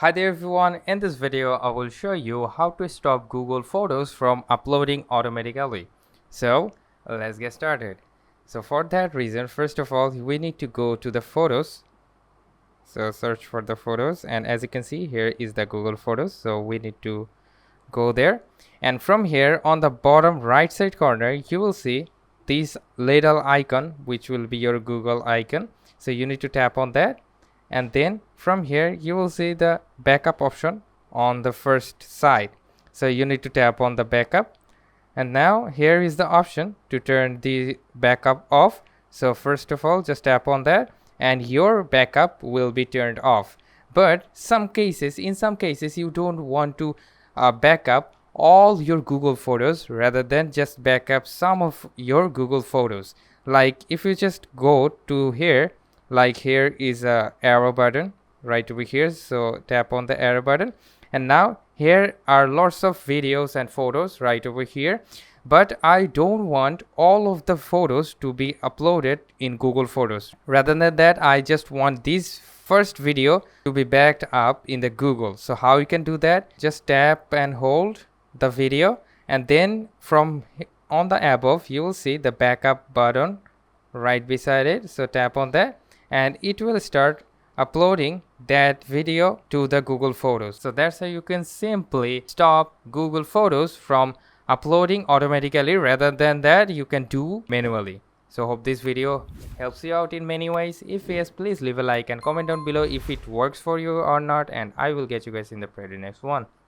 Hi there everyone, in this video I will show you how to stop Google Photos from uploading automatically. So let's get started. So for that reason, first of all, we need to go to the photos. So search for the photos, and as you can see, here is the Google Photos. So we need to go there, and from here on the bottom right side corner you will see this little icon which will be your Google icon. So you need to tap on that, and then from here you will see the backup option on the first side. So you need to tap on the backup, and now here is the option to turn the backup off. So first of all, just tap on that and your backup will be turned off. But in some cases you don't want to backup all your Google Photos, rather than just backup some of your Google Photos. Like if you just go to here, like here is a arrow button right over here, so tap on the arrow button, and now here are lots of videos and photos right over here, but I don't want all of the photos to be uploaded in Google Photos. Rather than that, I just want this first video to be backed up in the Google. So how you can do that? Just tap and hold the video, and then from on the above you will see the backup button right beside it. So tap on that and it will start uploading that video to the Google Photos. So that's how you can simply stop Google Photos from uploading automatically. Rather than that, you can do manually. So hope this video helps you out in many ways. If yes, please leave a like and comment down below if it works for you or not, and I will get you guys in the pretty next one.